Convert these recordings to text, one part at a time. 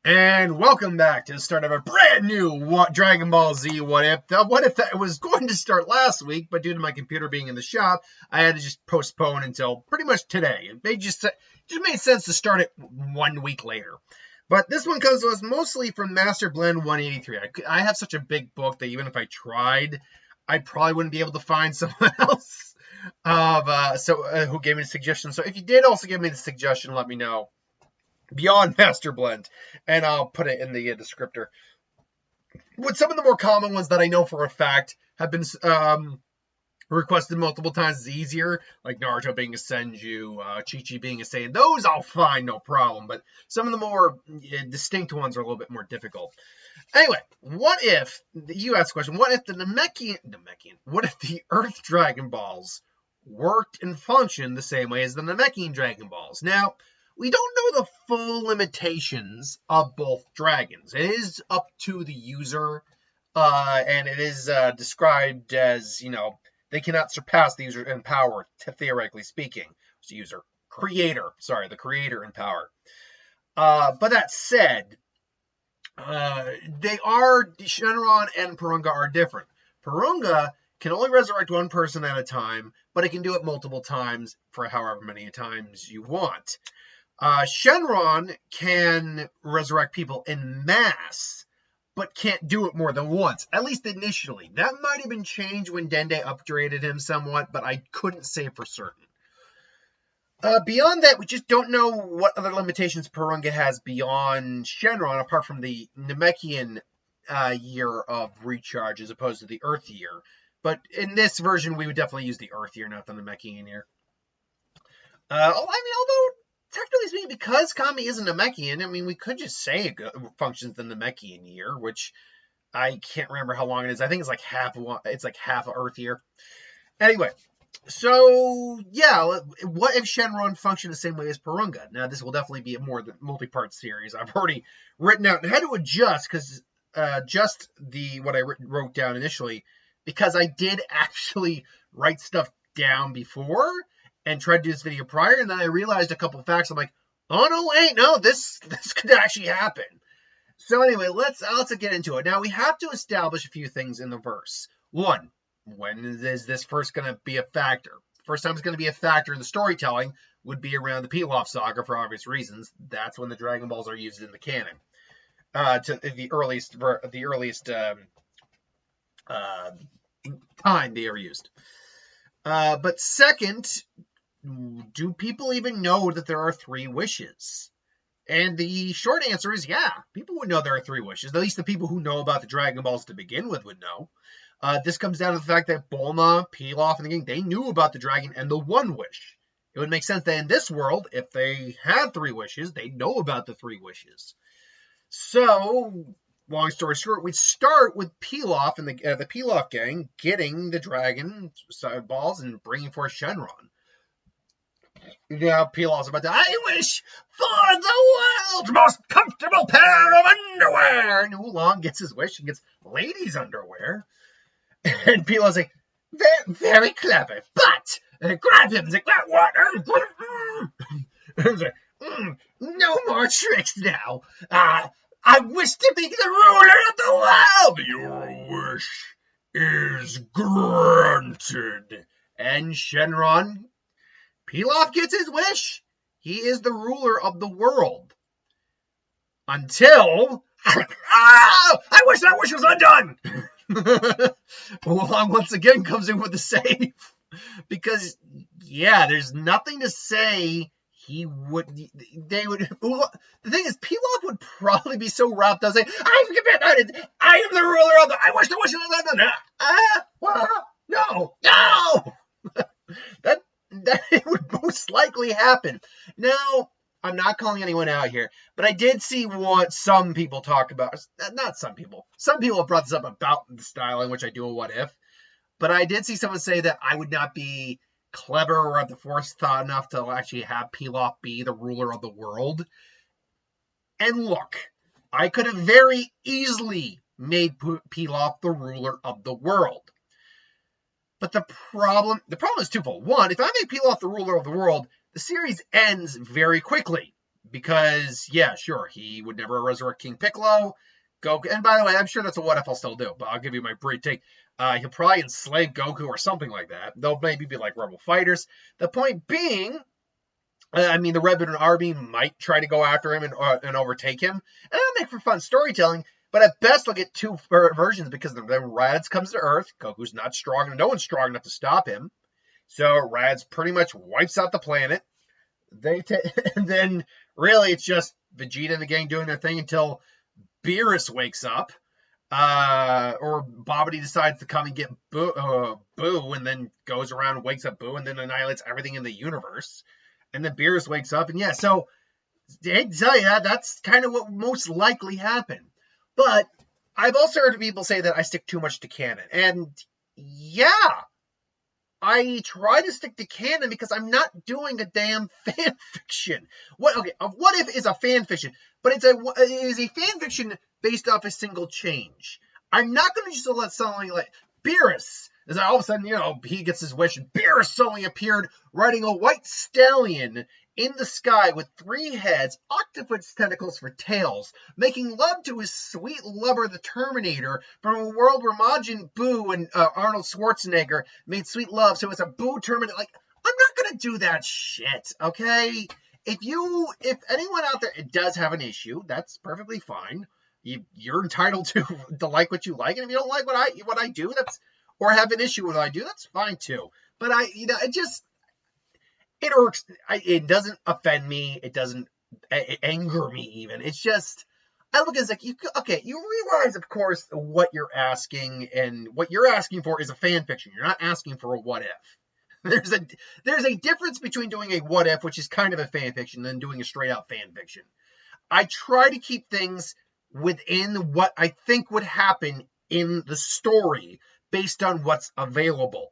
And welcome back to the start of a brand new Dragon Ball Z What If. What If that was going to start last week, but due to my computer being in the shop, I had to just postpone until pretty much today. It just made sense to start it 1 week later. But this one comes to us mostly from Master Blend 183. I have such a big book that even if I tried, I probably wouldn't be able to find someone else who gave me the suggestion. So if you did also give me the suggestion, let me know. Beyond Master Blend, and I'll put it in the descriptor. With some of the more common ones that I know for a fact have been requested multiple times is easier, like Naruto being a Senju, Chi-Chi being a Saiyan. Those I'll find no problem, but some of the more distinct ones are a little bit more difficult. Anyway, what if, you asked the question, what if what if the Earth Dragon Balls worked and functioned the same way as the Namekian Dragon Balls? Now, we don't know the full limitations of both dragons. It is up to the user, and it is described as, they cannot surpass the user in power, theoretically speaking. It's the the creator in power. But that said, Shenron and Purunga are different. Purunga can only resurrect one person at a time, but it can do it multiple times for however many times you want. Shenron can resurrect people in mass, but can't do it more than once, at least initially. That might have been changed when Dende upgraded him somewhat, but I couldn't say for certain. Beyond that, we just don't know what other limitations Purunga has beyond Shenron, apart from the Namekian year of recharge as opposed to the Earth year. But in this version, we would definitely use the Earth year, not the Namekian year. Although technically speaking, because Kami isn't a Namekian, we could just say it functions in the Namekian year, which I can't remember how long it is. I think it's like half a Earth year. Anyway, so yeah, what if Shenron functioned the same way as Purunga? Now, this will definitely be a more multi-part series. I've already written out and had to adjust because what I wrote down initially, because I did actually write stuff down before and tried to do this video prior, and then I realized a couple of facts. I'm like, oh no, wait, no, this could actually happen. So anyway, let's get into it. Now, we have to establish a few things in the verse. One, when is this first going to be a factor? First time it's going to be a factor in the storytelling would be around the Pilaf saga for obvious reasons. That's when the Dragon Balls are used in the canon. To the earliest time they are used. But second, do people even know that there are 3 wishes? And the short answer is yeah, people would know there are 3 wishes. At least the people who know about the Dragon Balls to begin with would know. This comes down to the fact that Bulma, Pilaf, and the gang, they knew about the dragon and the 1 wish. It would make sense that in this world, if they had 3 wishes, they'd know about the 3 wishes. So, long story short, we'd start with Pilaf and the Pilaf gang getting the Dragon Balls and bringing forth Shenron. Now, Pilaf's about to, I wish for the world's most comfortable pair of underwear. And Oolong gets his wish and gets ladies' underwear. And Pilaf's like, very clever, but grab him. He's like, what? He's like, no more tricks now. I wish to be the ruler of the world. Your wish is granted. And Shenron, Pilaf gets his wish. He is the ruler of the world. Until, I wish that wish was undone. Oolong once again comes in with the save. Because, yeah, there's nothing to say the thing is, Pilaf would probably be so wrapped up saying, I am the ruler of the, I wish the wish was undone. No. That would most likely happen. Now, I'm not calling anyone out here, but I did see what some people talk about. Not some people. Some people have brought this up about the style in which I do a what if. But I did see someone say that I would not be clever or have the forethought enough to actually have Pilaf be the ruler of the world. And look, I could have very easily made Pilaf the ruler of the world. But the problem is twofold. One, if I make Pilaf the ruler of the world, the series ends very quickly. Because, yeah, sure, he would never resurrect King Piccolo. Goku, and by the way, I'm sure that's a what if I'll still do, but I'll give you my brief take. He'll probably enslave Goku or something like that. They'll maybe be like rebel fighters. The point being, I mean, the Red Ribbon Army might try to go after him and overtake him, and that'll make for fun storytelling. But at best, they'll get two versions because then Raditz comes to Earth. Goku's not strong, and no one's strong enough to stop him. So Raditz pretty much wipes out the planet. And then really it's just Vegeta and the gang doing their thing until Beerus wakes up, or Babidi decides to come and get Boo, and then goes around and wakes up Boo, and then annihilates everything in the universe. And then Beerus wakes up, and yeah, so I tell you that's kind of what most likely happened. But I've also heard people say that I stick too much to canon, and yeah, I try to stick to canon because I'm not doing a damn fan fiction. What if is a fan fiction, but it is a fan fiction based off a single change. I'm not going to just let something like Beerus, as all of a sudden, he gets his wish, and Beerus suddenly appeared riding a white stallion in the sky with 3 heads, octopus tentacles for tails, making love to his sweet lover, the Terminator, from a world where Majin Buu and Arnold Schwarzenegger made sweet love. So it's a Buu Terminator. Like, I'm not gonna do that shit, okay? If anyone out there does have an issue, that's perfectly fine. You're entitled to like what you like, and if you don't like what I do, or have an issue with what I do, that's fine too. But it irks. It doesn't offend me. It doesn't anger me even. It's just, I look at it like, you realize, of course, what you're asking, and what you're asking for is a fan fiction. You're not asking for a what if. There's a difference between doing a what if, which is kind of a fan fiction, and doing a straight out fan fiction. I try to keep things within what I think would happen in the story based on what's available.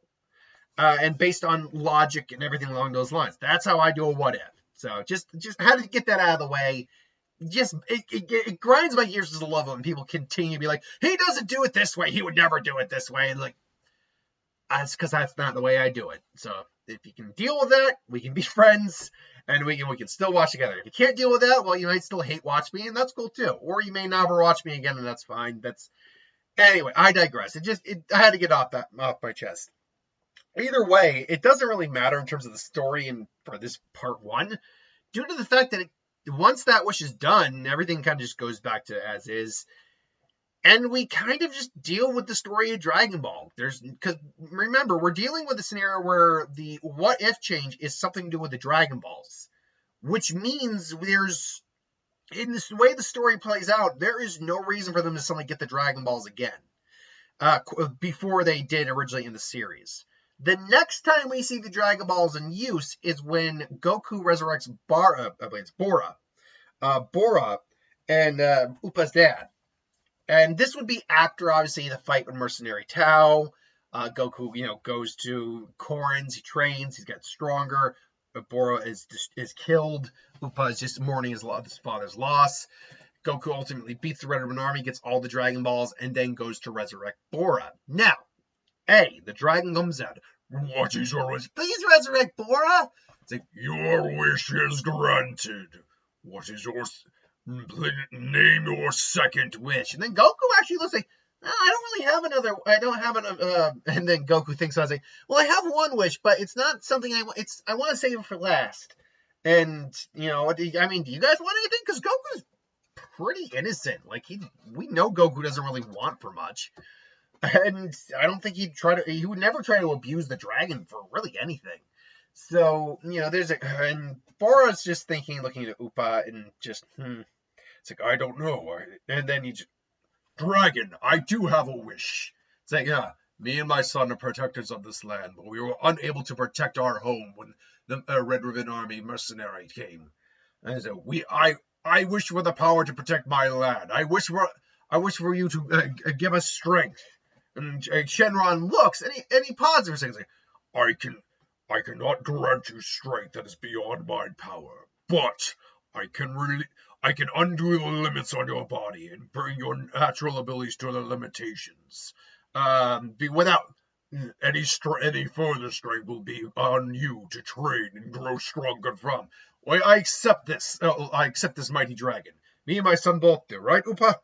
And based on logic and everything along those lines. That's how I do a what if. So just how to get that out of the way. Just it grinds my gears as a love when people continue to be like, he doesn't do it this way. He would never do it this way. And like, that's because that's not the way I do it. So if you can deal with that, we can be friends, and we can still watch together. If you can't deal with that, well, you might still hate watch me, and that's cool too. Or you may never watch me again, and that's fine. Anyway. I digress. I had to get off my chest. Either way, it doesn't really matter in terms of the story and for this part 1, due to the fact that once that wish is done, everything kind of just goes back to as is, and we kind of just deal with the story of Dragon Ball. Because remember, we're dealing with a scenario where the what if change is something to do with the Dragon Balls, which means in this way the story plays out, there is no reason for them to suddenly get the Dragon Balls again, before they did originally in the series. The next time we see the Dragon Balls in use is when Goku resurrects Bora, and Upa's dad. And this would be after, obviously, the fight with Mercenary Tao. Goku, goes to Korin's, he trains, he's got stronger. Bora is killed. Upa is just mourning his father's loss. Goku ultimately beats the Red Ribbon Army, gets all the Dragon Balls, and then goes to resurrect Bora. Now, the dragon comes out. What is your wish? Please resurrect Bora. It's like, your wish is granted. What is your name? Your second wish. And then Goku actually looks like, I don't really have another. I don't have an. And then Goku thinks, I was like, well, I have one wish, but it's not something I want. I want to save it for last. And do you guys want anything? Because Goku's pretty innocent. Like we know Goku doesn't really want for much. And I don't think he would never try to abuse the dragon for really anything. So, and Bora's just looking at Upa, and just, it's like, I don't know. And then Dragon, I do have a wish. It's like, me and my son are protectors of this land, but we were unable to protect our home when the Red Ribbon Army mercenary came. And so I wish for the power to protect my land. I wish for you to give us strength. And Shenron looks, and he pauses for a second. Like, I cannot grant you strength that is beyond my power, but I can undo the limits on your body and bring your natural abilities to the limitations. Without any further strength will be on you to train and grow stronger from. Why, I accept this. I accept this mighty dragon. Me and my son both do, right, Upa?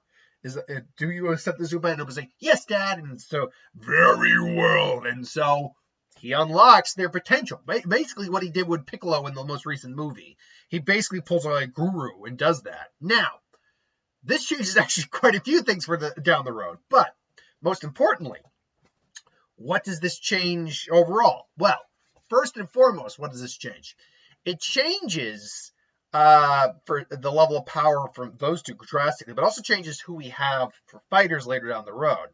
Do you accept this, Upa? And Upa's like, yes, Dad. And so, very well. And so he unlocks their potential. Basically, what he did with Piccolo in the most recent movie. He basically pulls out a guru and does that. Now, this changes actually quite a few things for down the road. But most importantly, what does this change overall? Well, first and foremost, what does this change? It changes for the level of power from those two drastically, but also changes who we have for fighters later down the road.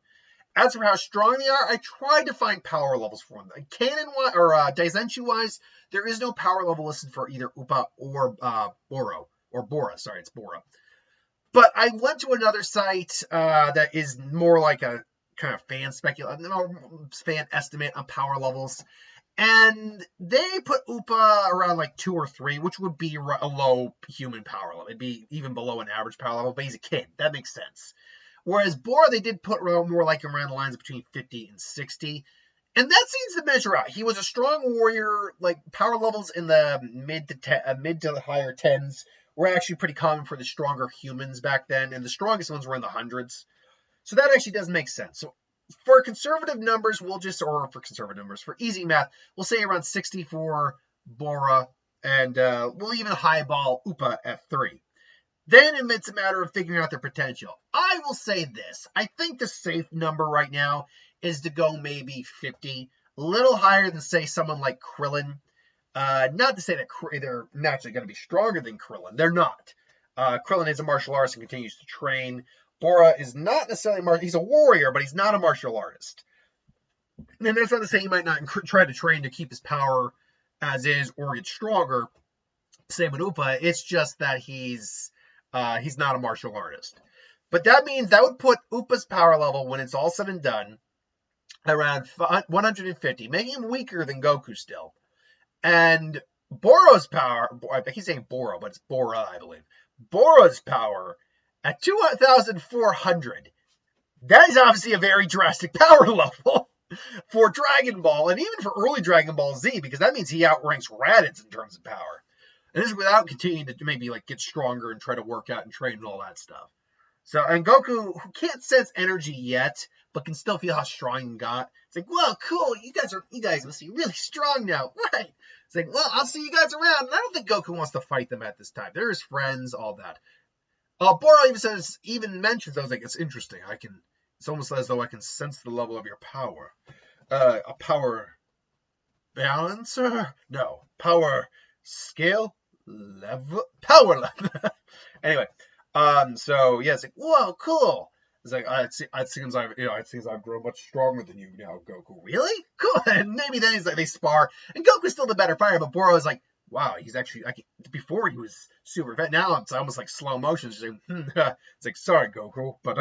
As for how strong they are, I tried to find power levels for them. Canon or Daizenshuu wise, there is no power level listed for either Upa or Bora. Sorry, it's Bora. But I went to another site that is more like a kind of fan estimate on power levels. And they put Upa around like 2 or 3, which would be a low human power level. It'd be even below an average power level, but he's a kid. That makes sense. Whereas Bora, they did put more like around the lines between 50 and 60. And that seems to measure out. He was a strong warrior. Like power levels in the mid to the higher 10s were actually pretty common for the stronger humans back then. And the strongest ones were in the hundreds. So that actually does make sense. So for conservative numbers, for easy math, we'll say around 60 for Bora, and we'll even highball Upa at 3. Then it's a matter of figuring out their potential. I will say this. I think the safe number right now is to go maybe 50, a little higher than, say, someone like Krillin. Not to say that they're naturally going to be stronger than Krillin. They're not. Krillin is a martial artist and continues to train. Bora is not necessarily he's a warrior, but he's not a martial artist. And that's not to say he might not try to train to keep his power as is or get stronger. Same with Upa. It's just that he's not a martial artist. But that means that would put Upa's power level, when it's all said and done, around 150, making him weaker than Goku still. And Bora's power, I keep saying Bora, but it's Bora, I believe. Bora's power at 2,400, that is obviously a very drastic power level for Dragon Ball, and even for early Dragon Ball Z, because that means he outranks Raditz in terms of power. And this is without continuing to maybe like get stronger and try to work out and train and all that stuff. So, and Goku, who can't sense energy yet, but can still feel how strong he got. It's like, well, cool, you guys must be really strong now, right? It's like, well, I'll see you guys around. And I don't think Goku wants to fight them at this time. They're his friends, all that. Bora even mentions, I was like, it's interesting. It's almost as though I can sense the level of your power. A power balancer? No. Power scale? Power level. Anyway, so yeah, it's like, whoa, cool. It's like, it seems I've grown much stronger than you now, Goku. Really? Cool. And maybe then they spar, and Goku's still the better fighter, but Bora is like, wow, he's actually, before he was super fat. Now it's almost like slow motion. It's like, sorry, Goku, but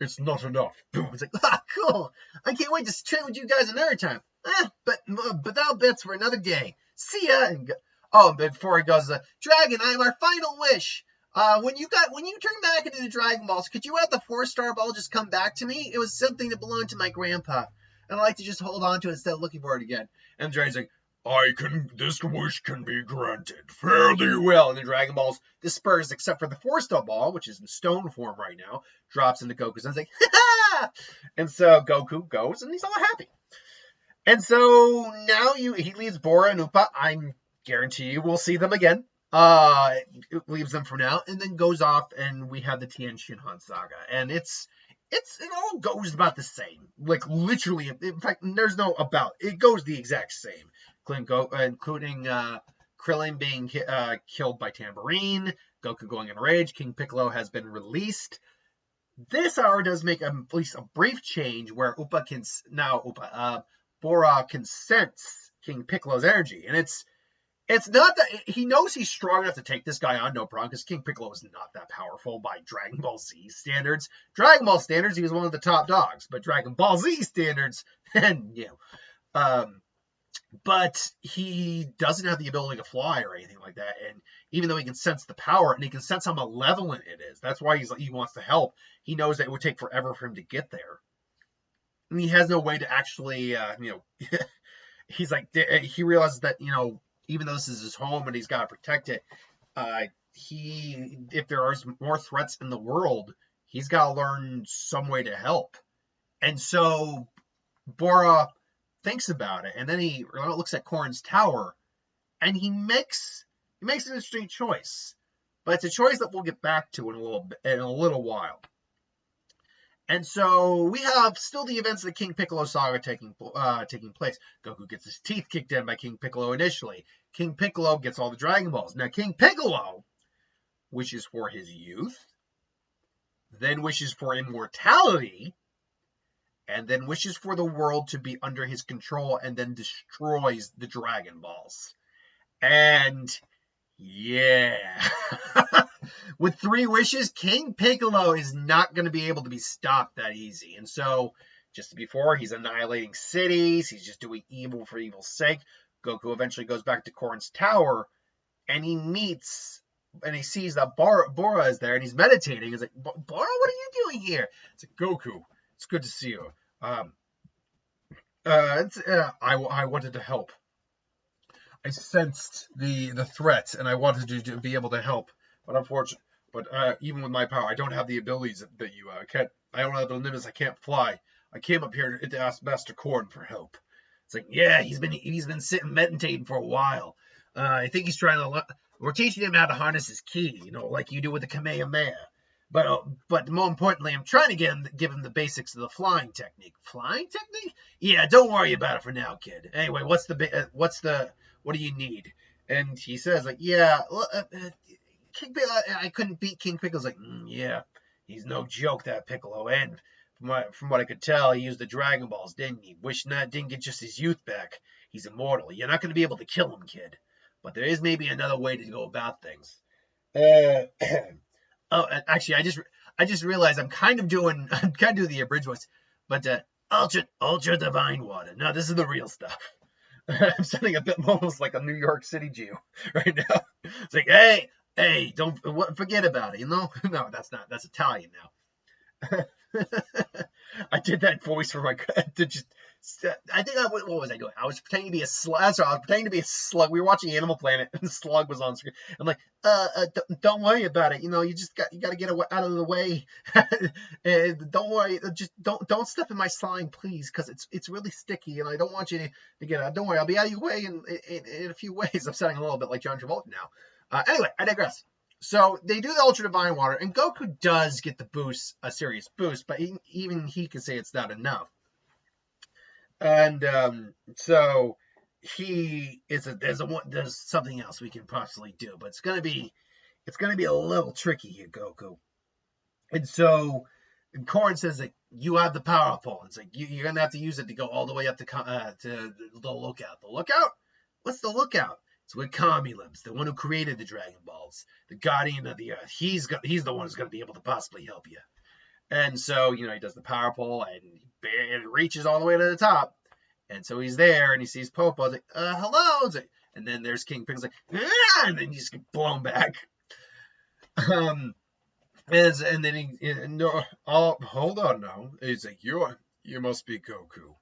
it's not enough. Boom. It's like, cool. I can't wait to train with you guys another time. But that'll bets for another day. See ya. And before he goes, Dragon, I have our final wish. When you turn back into the Dragon Balls, could you have the 4-star ball just come back to me? It was something that belonged to my grandpa, and I'd like to just hold on to it instead of looking for it again. And the Dragon's like, this wish can be granted. Fairly well. And the Dragon Balls disperse, except for the 4-star ball, which is in stone form right now, drops into Goku's and it's like, ha! And so Goku goes, and he's all happy. And so now he leaves Bora and Upa. I guarantee you we'll see them again. It leaves them for now, and then goes off, and we have the Tien Shinhan saga. And it all goes about the same. Like, literally, in fact, there's no about. It goes the exact same. Including Krillin being killed by Tambourine, Goku going in rage, King Piccolo has been released. This hour does make at least a brief change where Bora can sense King Piccolo's energy, and it's not that he knows he's strong enough to take this guy on, no problem, because King Piccolo is not that powerful by Dragon Ball Z standards. Dragon Ball standards, he was one of the top dogs, but Dragon Ball Z standards, and but he doesn't have the ability to fly or anything like that. And even though he can sense the power and he can sense how malevolent it is, that's why he wants to help. He knows that it would take forever for him to get there. And he has no way to actually, he's like, he realizes that, even though this is his home and he's got to protect it, if there are more threats in the world, he's got to learn some way to help. And so Bora thinks about it, and then he looks at Korn's tower, and he makes an interesting choice, but it's a choice that we'll get back to in a little while. And so we have still the events of the King Piccolo saga taking place. Goku gets his teeth kicked in by King Piccolo initially. King Piccolo gets all the Dragon Balls. Now King Piccolo wishes for his youth, then wishes for immortality, and then wishes for the world to be under his control, and then destroys the Dragon Balls. And yeah, with 3 wishes, King Piccolo is not going to be able to be stopped that easy. And so, just before, he's annihilating cities, he's just doing evil for evil's sake. Goku eventually goes back to Korn's tower, and he sees that Bora is there, and he's meditating. He's like, Bora, what are you doing here? It's like, Goku, it's good to see you. I wanted to help. I sensed the threat, and I wanted to be able to help. But unfortunately, even with my power, I don't have the abilities that you can't. I don't have the limits. I can't fly. I came up here to ask Master Korn for help. It's like, yeah, he's been sitting meditating for a while. I think he's trying to. We're teaching him how to harness his ki, like you do with the Kamehameha. But more importantly, I'm trying to give him the basics of the flying technique. Flying technique? Yeah, don't worry about it for now, kid. Anyway, what do you need? And he says, like, yeah, King Piccolo, I couldn't beat King Piccolo's like, yeah, he's no joke, that Piccolo. And from what I could tell, he used the Dragon Balls, didn't he? Didn't get just his youth back. He's immortal. You're not going to be able to kill him, kid. But there is maybe another way to go about things. Oh, actually, I just realized I'm kind of doing the abridged voice, but ultra divine water. No, this is the real stuff. I'm sounding a bit almost like a New York City Jew right now. It's like, hey, don't forget about it. No, that's Italian now. I did that voice for my what was I doing? I was pretending to be a slug. That's right, I was pretending to be a slug. We were watching Animal Planet, and the slug was on screen. I'm like, don't worry about it. You got to get out of the way. Don't worry. Just don't step in my slime, please, because it's really sticky, and I don't want you to get out. Don't worry, I'll be out of your way in a few ways. I'm sounding a little bit like John Travolta now. Anyway, I digress. So they do the Ultra Divine Water, and Goku does get the boost, a serious boost, but even he can say it's not enough. And so there's something else we can possibly do, but it's gonna be a little tricky here, Goku. And so Korn says that you have the power pole. It's like you're gonna have to use it to go all the way up to the lookout. The lookout? What's the lookout? It's where Kami lives, the one who created the Dragon Balls, the guardian of the earth. He's the one who's going to be able to possibly help you. And so, he does the power pole, and it reaches all the way to the top. And so he's there, and he sees Popo. He's like, hello. And then there's King Piccolo's like, and then he's blown back. And then hold on now. He's like, you must be Goku.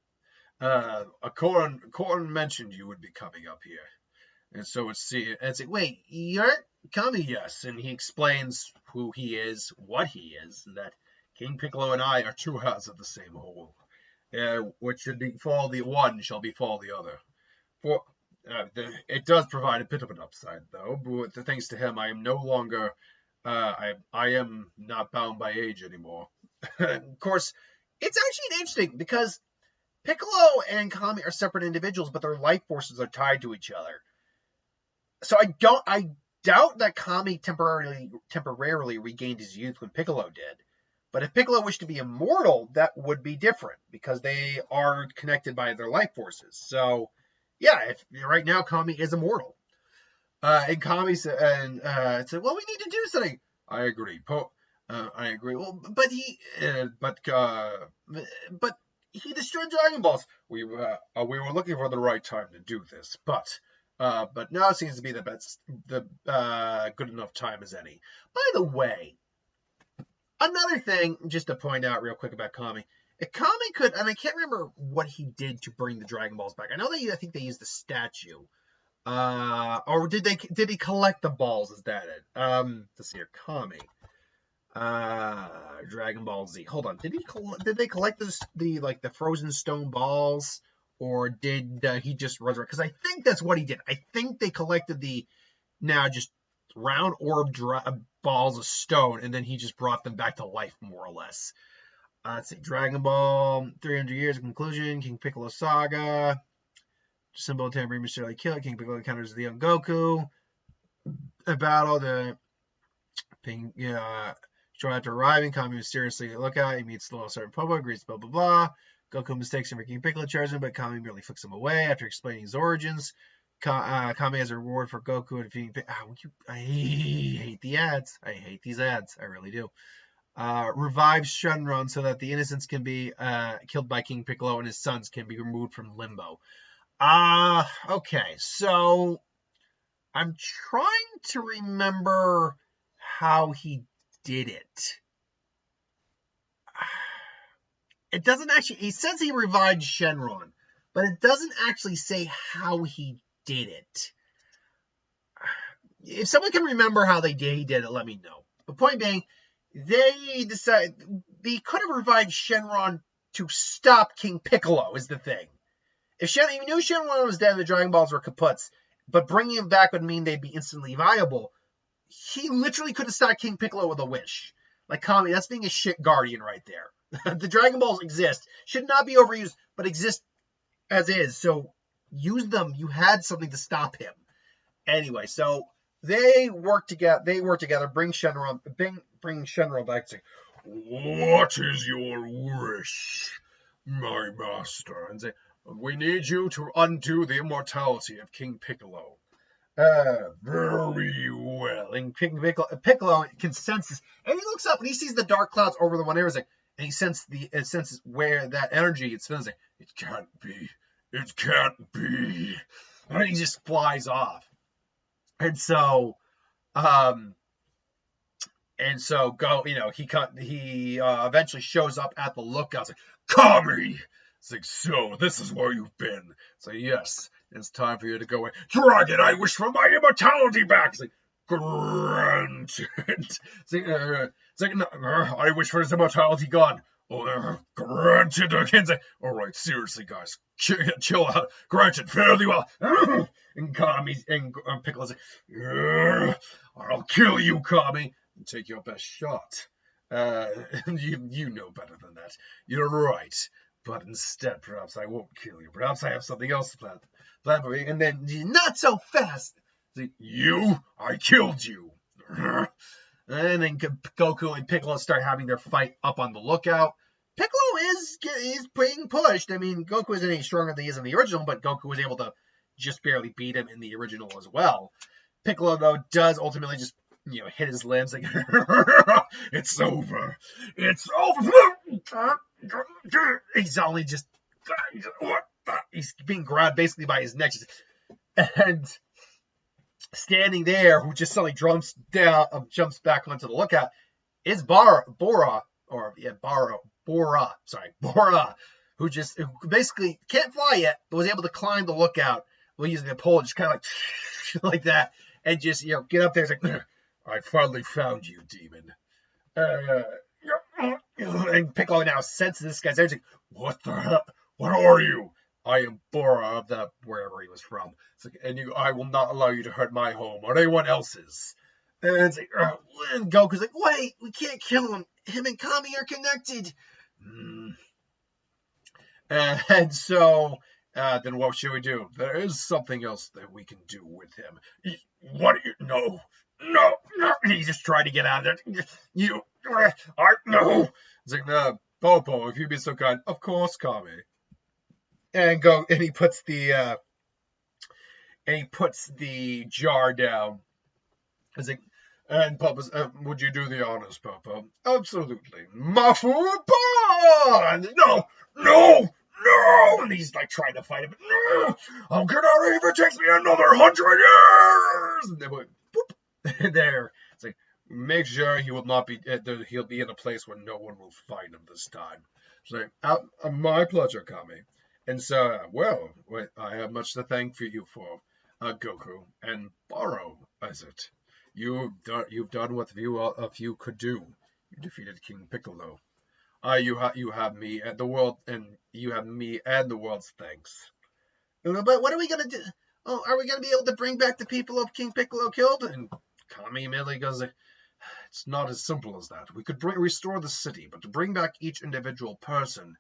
Korn mentioned you would be coming up here. And so it's like, wait, you're Kami? Yes. And he explains who he is, what he is, and that King Piccolo and I are 2 halves of the same whole. Which should befall the one shall befall the other. For it does provide a bit of an upside, though. But thanks to him, I am no longer, I am not bound by age anymore. Of course, it's actually interesting because Piccolo and Kami are separate individuals, but their life forces are tied to each other. So I doubt that Kami temporarily regained his youth when Piccolo did. But if Piccolo wished to be immortal, that would be different because they are connected by their life forces. So, yeah, right now Kami is immortal. And Kami said, "Well, we need to do something." I agree. I agree. Well, but he destroyed Dragon Balls. We were looking for the right time to do this, but now it seems to be the good enough time as any. By the way, another thing just to point out real quick about Kami. If Kami could, and I can't remember what he did to bring the Dragon Balls back. I think they used the statue. Or did he collect the balls? Is that it? Let's see here, Kami. Dragon Ball Z. Hold on. Did they collect the frozen stone balls, or did he just resurrect? Because I think that's what he did. I think they collected the now just round orb balls of stone, and then he just brought them back to life, more or less. Let's see. Dragon Ball 300 Years of Conclusion. King Piccolo Saga. Symbol of Tambourine mysteriously killed. King Piccolo encounters the young Goku. A battle. The Ping. Shortly after arriving, Kami mysteriously look out. He meets the little servant Popo, agrees blah blah blah. Goku mistakes him for King Piccolo, charges him, but Kami merely flicks him away after explaining his origins. Kami has a reward for Goku and defeating Piccolo. I hate the ads. I hate these ads. I really do. Revives Shenron so that the innocents can be killed by King Piccolo and his sons can be removed from limbo. Okay, so I'm trying to remember how he did it. It doesn't actually, he says he revived Shenron, but it doesn't actually say how he did it. If someone can remember how he did it, let me know. The point being, they could have revived Shenron to stop King Piccolo, is the thing. If you knew Shenron was dead, the Dragon Balls were kaputs, but bringing him back would mean they'd be instantly viable. He literally could have stopped King Piccolo with a wish. Like, Kami, that's being a shit guardian right there. The Dragon Balls exist. Should not be overused, but exist as is. So, use them. You had something to stop him. Anyway, so they work together. Bring Shenron back. Say, what is your wish, my master? And say, we need you to undo the immortality of King Piccolo. Very well. And King Piccolo can sense this, and he looks up and he sees the dark clouds over the one area, and he senses where that energy is feeling. Like, it can't be. It can't be. And he just flies off. And so, he eventually shows up at the lookout. It's like, Kami! It's like, so this is where you've been. It's like, yes, it's time for you to go away. Dragon, I wish for my immortality back. It's like, granted. It's like, no, I wish for his immortality gone. Oh, granted again. It's like, all right, seriously, guys, chill out. Granted, fairly well. And Kami and Piccolo's like, I'll kill you, Kami, and take your best shot. You know better than that. You're right. But instead, perhaps I won't kill you. Perhaps I have something else planned for you. And then, not so fast. You? I killed you. And then Goku and Piccolo start having their fight up on the lookout. Piccolo is being pushed. I mean, Goku isn't any stronger than he is in the original, but Goku was able to just barely beat him in the original as well. Piccolo, though, does ultimately just, hit his limbs like, it's over. It's over. He's only just, he's being grabbed basically by his neck. And standing there, who just suddenly jumps back onto the lookout, is Bora, who basically can't fly yet, but was able to climb the lookout while using the pole, just kind of like that, and just, get up there. It's like, I finally found you, demon. And Piccolo now senses this guy's there. He's like, what the hell? What are you? I am Bora of the wherever he was from. It's like, and I will not allow you to hurt my home or anyone else's. And it's like, and Goku's like, wait, we can't kill him. Him and Kami are connected. And so, then what should we do? There is something else that we can do with him. What? No. He's just trying to get out of there. No. It's like, Popo, if you'd be so kind. Of course, Kami. And he puts the jar down. It's like, and Popo's, would you do the honors, Popo? Absolutely. Mafu Pan! No! And he's like trying to fight him. No! I'll get out of here if it takes me another 100 years! And they went, boop. There. It's like, make sure he will not be, he'll be in a place where no one will find him this time. It's like, my pleasure, Kami. And so, I have much to thank you for. Goku, and borrow, is it? You've done what few of you could do. You defeated King Piccolo. You have me and the world, and you have me and the world's thanks. But what are we gonna do? Oh, are we gonna be able to bring back the people of King Piccolo killed? And Kami immediately goes, "It's not as simple as that. We could restore the city, but to bring back each individual person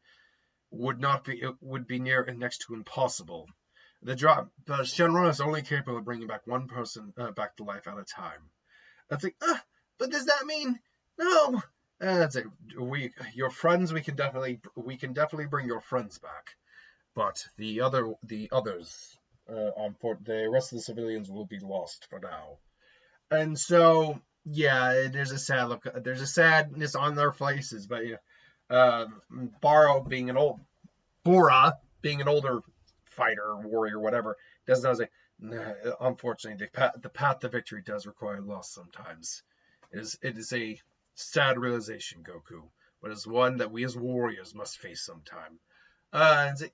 would be near and next to impossible. Shenron is only capable of bringing back one person back to life at a time." That's like, but does that mean no? That's it. Your friends, we can definitely bring your friends back, but the others, the rest of the civilians will be lost for now. And so, yeah, there's a sad look. There's a sadness on their faces, but yeah, Bora being an older fighter, warrior, whatever, doesn't know. Nah, unfortunately, the path to victory does require loss sometimes. It is a sad realization, Goku, but it's one that we as warriors must face sometime. It's like,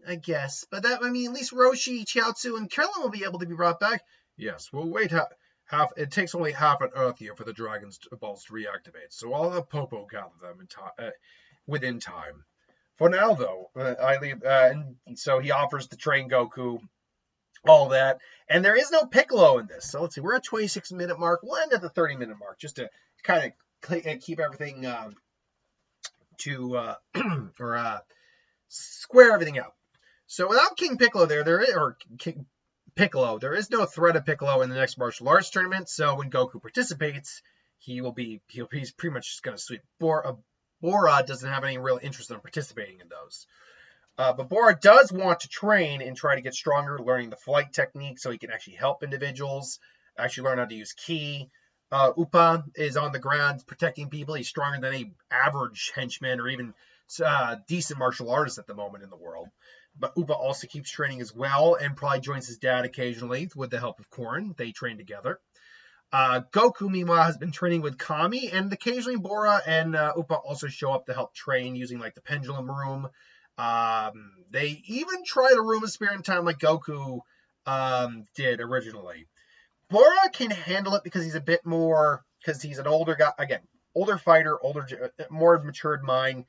I guess, but at least Roshi, Chiaotzu, and Krillin will be able to be brought back. Yes, we'll wait it takes only half an Earth year for the Dragon's balls to reactivate, so I'll have Popo gather them within time. For now, though, I leave, and so he offers to train Goku, all that, and there is no Piccolo in this. So let's see, we're at 26-minute mark. We'll end at the 30-minute mark just to kind of keep everything square everything out. So without King Piccolo King Piccolo, there is no threat of Piccolo in the next martial arts tournament. So when Goku participates, he's pretty much just going to sweep. Bora doesn't have any real interest in participating in those. But Bora does want to train and try to get stronger, learning the flight technique so he can actually help individuals, actually learn how to use ki. Upa is on the ground protecting people. He's stronger than any average henchman or even decent martial artist at the moment in the world. But Upa also keeps training as well and probably joins his dad occasionally with the help of Korin. They train together. Goku, meanwhile, has been training with Kami, and occasionally Bora and Upa also show up to help train using like the pendulum room. They even try the room of spirit in time like Goku did originally. Bora can handle it because he's a bit more, because he's an older guy, again, older fighter, more matured mind,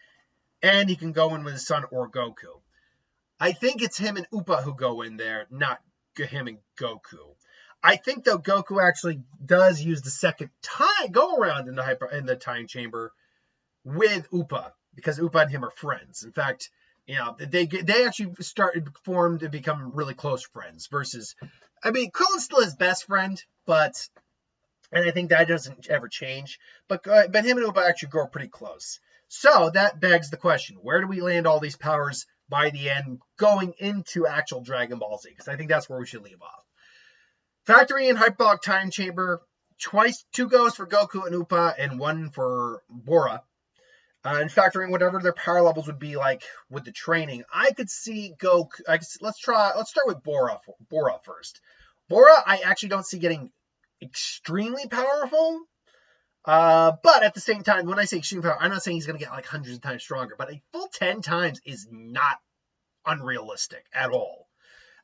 and he can go in with his son or Goku. I think it's him and Upa who go in there, not him and Goku. I think, though, Goku actually does use the second go around in the time chamber with Upa, because Upa and him are friends. In fact, they actually formed and become really close friends. Versus, Krillin's still his best friend, and I think that doesn't ever change. But him and Upa actually grow pretty close. So that begs the question: where do we land all these powers by the end, going into actual Dragon Ball Z? Because I think that's where we should leave off. Factory in Hyperbolic Time Chamber, 2 goes for Goku and Upa, and 1 for Bora. And factoring whatever their power levels would be like with the training, I could see Goku. Let's start with Bora first. Bora, I actually don't see getting extremely powerful. But at the same time, when I say extreme power, I'm not saying he's going to get like hundreds of times stronger, but a full 10 times is not unrealistic at all.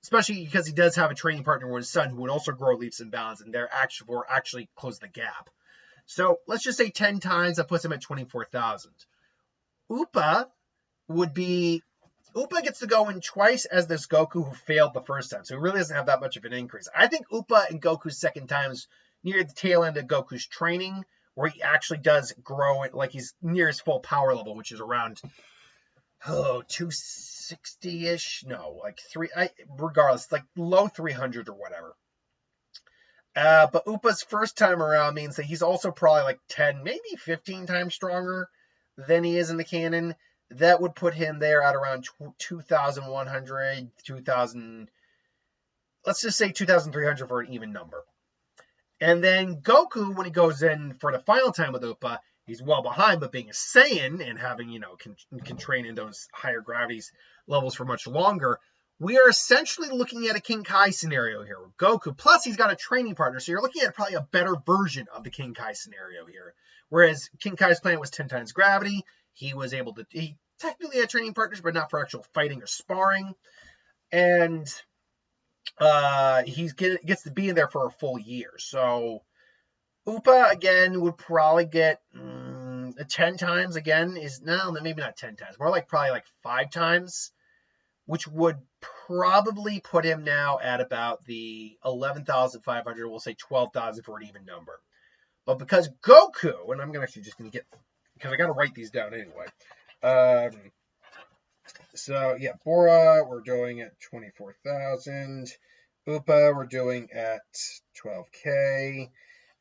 Especially because he does have a training partner with his son who would also grow leaps and bounds, and they're actually close the gap. So let's just say 10 times, that puts him at 24,000. Upa gets to go in twice as this Goku who failed the first time, so he really doesn't have that much of an increase. I think Upa and Goku's second time is near the tail end of Goku's training, where he actually does grow, like he's near his full power level, which is around 260-ish. No, like regardless, like low 300 or whatever. But Upa's first time around means that he's also probably like 10, maybe 15 times stronger than he is in the canon. That would put him there at around 2,100, 2,000. Let's just say 2,300 for an even number. And then Goku, when he goes in for the final time with Upa, he's well behind, but being a Saiyan and having, can train in those higher gravities levels for much longer, we are essentially looking at a King Kai scenario here with Goku. Plus, he's got a training partner, so you're looking at probably a better version of the King Kai scenario here. Whereas King Kai's planet was 10 times gravity, he technically had training partners, but not for actual fighting or sparring. And He gets to be in there for a full year. So Upa again would probably get 10 times again. No, maybe not 10 times. More like probably like 5 times, which would probably put him now at about the 11,500. We'll say 12,000 for an even number. But because Goku, and I'm actually just going to get, because I got to write these down anyway. So yeah, Bora we're doing at 24,000. Upa we're doing at 12K.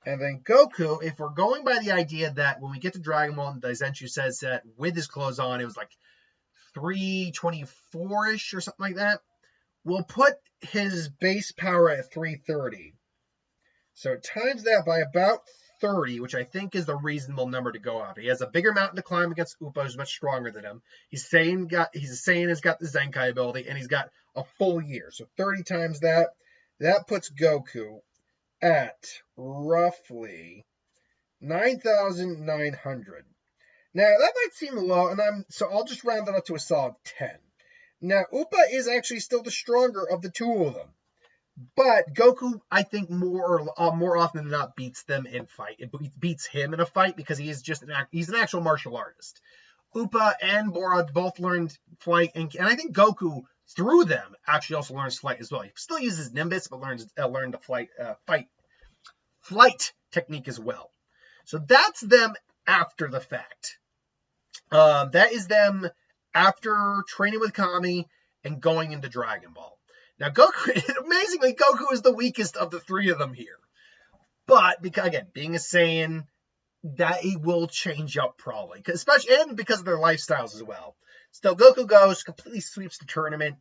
And then Goku, if we're going by the idea that when we get to Dragon Ball, Daizenshu says that with his clothes on, it was like 324-ish or something like that, we'll put his base power at 330. So times that by about 30, which I think is the reasonable number to go after. He has a bigger mountain to climb against Upa, who's much stronger than him. He's Saiyan has got the Zenkai ability, and he's got a full year. So 30 times that. That puts Goku at roughly 9,900. Now, that might seem low, and so I'll just round it up to a solid 10. Now, Upa is actually still the stronger of the two of them. But Goku, I think, more often than not beats them in fight. It beats him in a fight because he's an actual martial artist. Upa and Bora both learned flight, and I think Goku, through them, actually also learns flight as well. He still uses Nimbus, but learned the flight technique as well. So that's them after the fact. That is them after training with Kami and going into Dragon Ball. Now, amazingly, Goku is the weakest of the three of them here. But, again, being a Saiyan, that he will change up probably. And because of their lifestyles as well. Still, Goku goes, completely sweeps the tournament,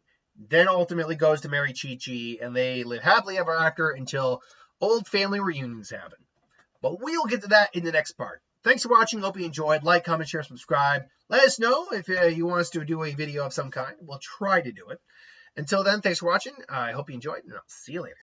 then ultimately goes to marry Chi-Chi, and they live happily ever after until old family reunions happen. But we'll get to that in the next part. Thanks for watching. Hope you enjoyed. Like, comment, share, subscribe. Let us know if you want us to do a video of some kind. We'll try to do it. Until then, thanks for watching. I hope you enjoyed, and I'll see you later.